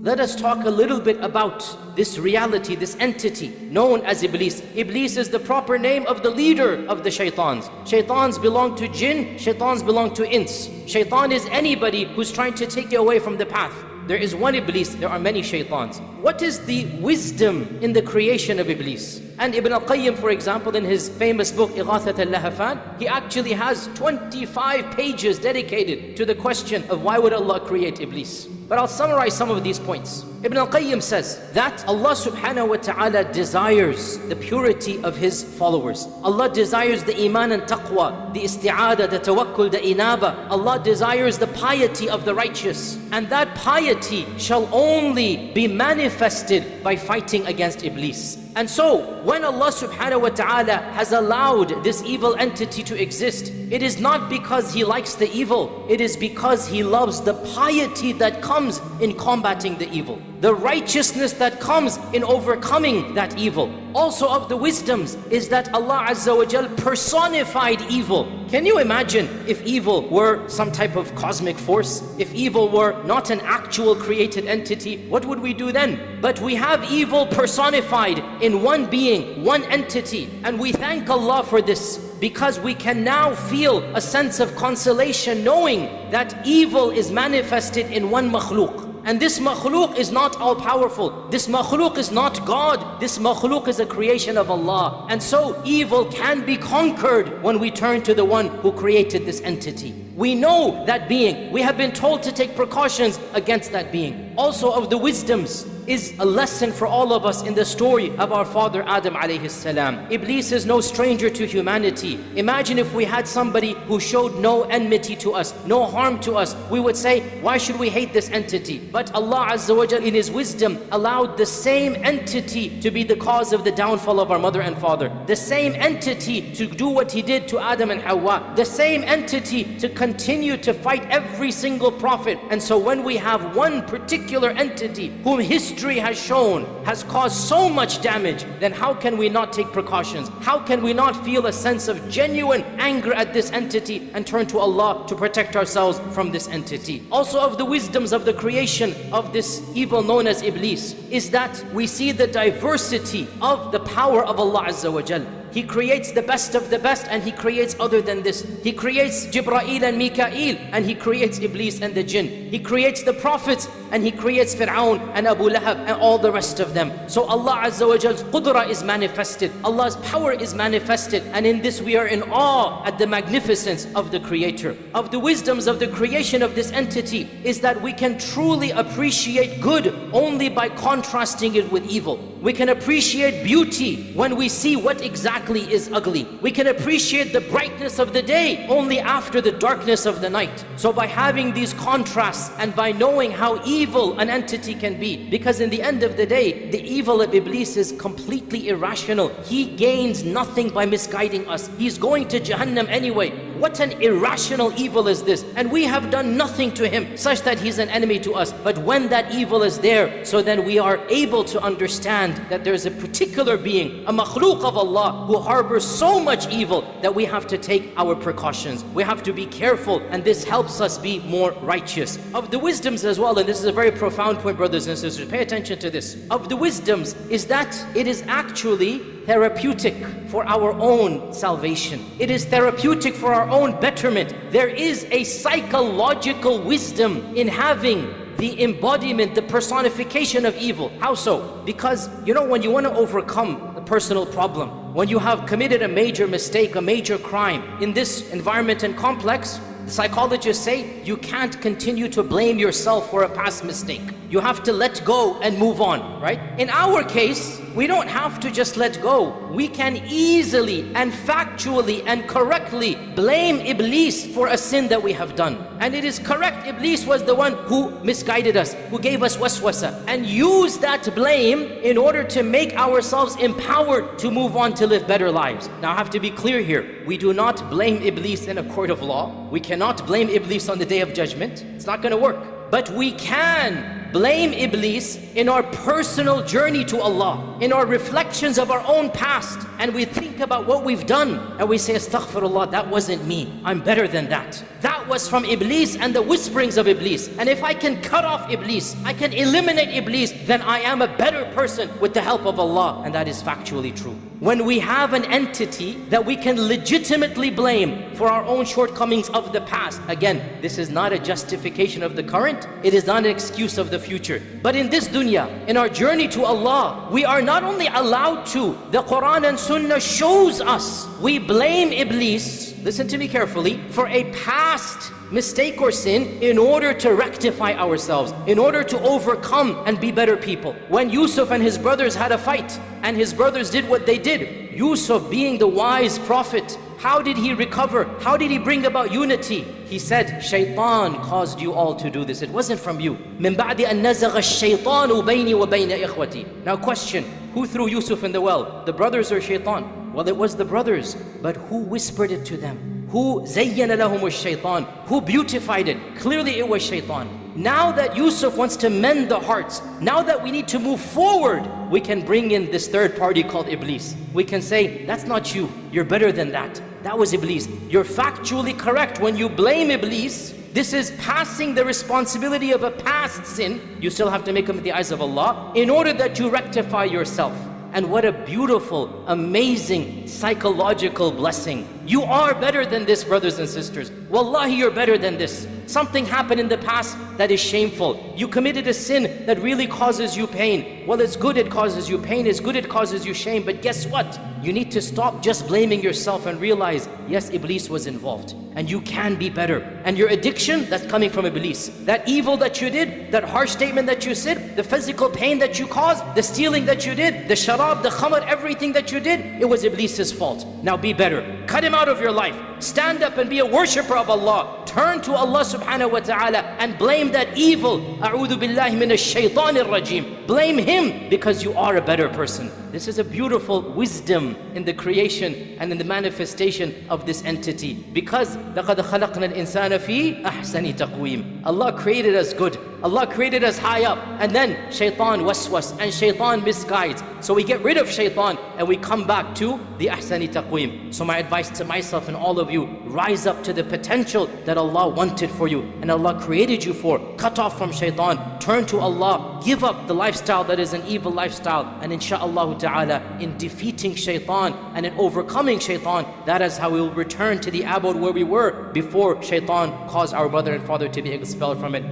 let us talk a little bit about this reality, this entity known as Iblis. Iblis is the proper name of the leader of the shaitans. Shaitans belong to jinn, shaitans belong to ins. Shaitan is anybody who's trying to take you away from the path. There is one Iblis, there are many shaitans. What is the wisdom in the creation of Iblis? And Ibn al-Qayyim, for example, in his famous book, Ighathat al-Lahafan, he actually has 25 pages dedicated to the question of why would Allah create Iblis. But I'll summarize some of these points. Ibn al-Qayyim says that Allah subhanahu wa ta'ala desires the purity of His followers. Allah desires the iman and taqwa, the isti'adah, the tawakkul, the inaba. Allah desires the piety of the righteous. And that piety shall only be manifested by fighting against Iblis. And so, when Allah subhanahu wa ta'ala has allowed this evil entity to exist, it is not because He likes the evil, it is because He loves the piety that comes in combating the evil, the righteousness that comes in overcoming that evil. Also of the wisdoms is that Allah Azza wa Jal personified evil. Can you imagine if evil were some type of cosmic force? If evil were not an actual created entity, what would we do then? But we have evil personified in one being, one entity. And we thank Allah for this, because we can now feel a sense of consolation knowing that evil is manifested in one makhluk. And this makhluk is not all-powerful. This makhluk is not God. This makhluk is a creation of Allah. And so evil can be conquered when we turn to the one who created this entity. We know that being. We have been told to take precautions against that being. Also of the wisdoms is a lesson for all of us in the story of our father Adam alayhi salam. Iblis is no stranger to humanity. Imagine if we had somebody who showed no enmity to us, no harm to us. We would say, why should we hate this entity? But Allah Azza wa Jal in His wisdom allowed the same entity to be the cause of the downfall of our mother and father. The same entity to do what He did to Adam and Hawa. The same entity to continue to fight every single prophet. And so when we have one particular entity whom history has shown has caused so much damage, then how can we not take precautions? How can we not feel a sense of genuine anger at this entity and turn to Allah to protect ourselves from this entity? Also of the wisdoms of the creation of this evil known as Iblis is that we see the diversity of the power of Allah Azza wa Jal. He creates the best of the best, and He creates other than this. He creates Jibreel and Mikael, and He creates Iblis and the jinn. He creates the prophets, and He creates Fir'aun and Abu Lahab and all the rest of them. So Allah Azza wa Jal's qudra is manifested. Allah's power is manifested. And in this we are in awe at the magnificence of the Creator. Of the wisdoms of the creation of this entity is that we can truly appreciate good only by contrasting it with evil. We can appreciate beauty when we see what exactly is ugly. We can appreciate the brightness of the day only after the darkness of the night. So by having these contrasts and by knowing how evil an entity can be, because in the end of the day, the evil of Iblis is completely irrational. He gains nothing by misguiding us. He's going to Jahannam anyway. What an irrational evil is this? And we have done nothing to him such that he's an enemy to us. But when that evil is there, so then we are able to understand that there is a particular being, a makhluk of Allah, who harbors so much evil that we have to take our precautions. We have to be careful, and this helps us be more righteous. Of the wisdoms as well, and this is a very profound point, brothers and sisters, pay attention to this. Of the wisdoms is that it is actually therapeutic for our own salvation. It is therapeutic for our own betterment. There is a psychological wisdom in having the embodiment, the personification of evil. How so? Because, you know, when you want to overcome a personal problem, when you have committed a major mistake, a major crime, in this environment and complex, the psychologists say you can't continue to blame yourself for a past mistake. You have to let go and move on, right? In our case, we don't have to just let go. We can easily and factually and correctly blame Iblis for a sin that we have done. And it is correct, Iblis was the one who misguided us, who gave us waswasa, and use that blame in order to make ourselves empowered to move on to live better lives. Now I have to be clear here. We do not blame Iblis in a court of law. We cannot blame Iblis on the Day of Judgment. It's not going to work. But we can blame Iblis in our personal journey to Allah, in our reflections of our own past, and we think about what we've done, and we say, astaghfirullah, that wasn't me, I'm better than that. That was from Iblis and the whisperings of Iblis. And if I can cut off Iblis, I can eliminate Iblis, then I am a better person with the help of Allah. And that is factually true. When we have an entity that we can legitimately blame for our own shortcomings of the past, again, this is not a justification of the current, it is not an excuse of the future. But in this dunya, in our journey to Allah, we are not only allowed to, the Quran and Sunnah shows us, we blame Iblis, listen to me carefully, for a past mistake or sin in order to rectify ourselves, in order to overcome and be better people. When Yusuf and his brothers had a fight, and his brothers did what they did, Yusuf being the wise prophet, how did he recover? How did he bring about unity? He said, Shaitan caused you all to do this. It wasn't from you. مِن بَعْدِ أَن نَزَغَ الشَّيْطَانُ بَيْنِي وَبَيْنَ إِخْوَتِي. Now question, who threw Yusuf in the well? The brothers or Shaitan? Well, it was the brothers, but who whispered it to them? Who زَيَّنَ لَهُمُ الشَّيْطَانِ? Who beautified it? Clearly it was Shaitan. Now that Yusuf wants to mend the hearts, now that we need to move forward, we can bring in this third party called Iblis. We can say, that's not you, you're better than that. That was Iblis. You're factually correct when you blame Iblis. This is passing the responsibility of a past sin. You still have to make them in the eyes of Allah in order that you rectify yourself. And what a beautiful, amazing psychological blessing. You are better than this, brothers and sisters. Wallahi, you're better than this. Something happened in the past that is shameful. You committed a sin that really causes you pain. Well, it's good it causes you pain. It's good it causes you shame. But guess what? You need to stop just blaming yourself and realize, yes, Iblis was involved. And you can be better. And your addiction, that's coming from Iblis. That evil that you did, that harsh statement that you said, the physical pain that you caused, the stealing that you did, the sharab, the khamar, everything that you did, it was Iblis's fault. Now be better. Cut him out of your life. Stand up and be a worshipper of Allah. Turn to Allah subhanahu wa ta'ala and blame that evil. A'udhu billahi minash shaitanir rajim. Blame him because you are a better person. This is a beautiful wisdom in the creation and in the manifestation of this entity. Because لَقَدْ خَلَقْنَا الْإِنسَانَ فِي أَحْسَنِ تَقْوِيمٍ. Allah created us good. Allah created us high up. And then shaitan waswas and shaitan misguides. So we get rid of shaitan and we come back to the ahsani taqweem. So my advice to myself and all of you, rise up to the potential that Allah wanted for you and Allah created you for. Cut off from shaitan. Turn to Allah. Give up the lifestyle that is an evil lifestyle. And insha'Allah ta'ala, in defeating shaitan and in overcoming shaitan, that is how we will return to the abode where we were before shaitan caused our mother and father to be expelled from it.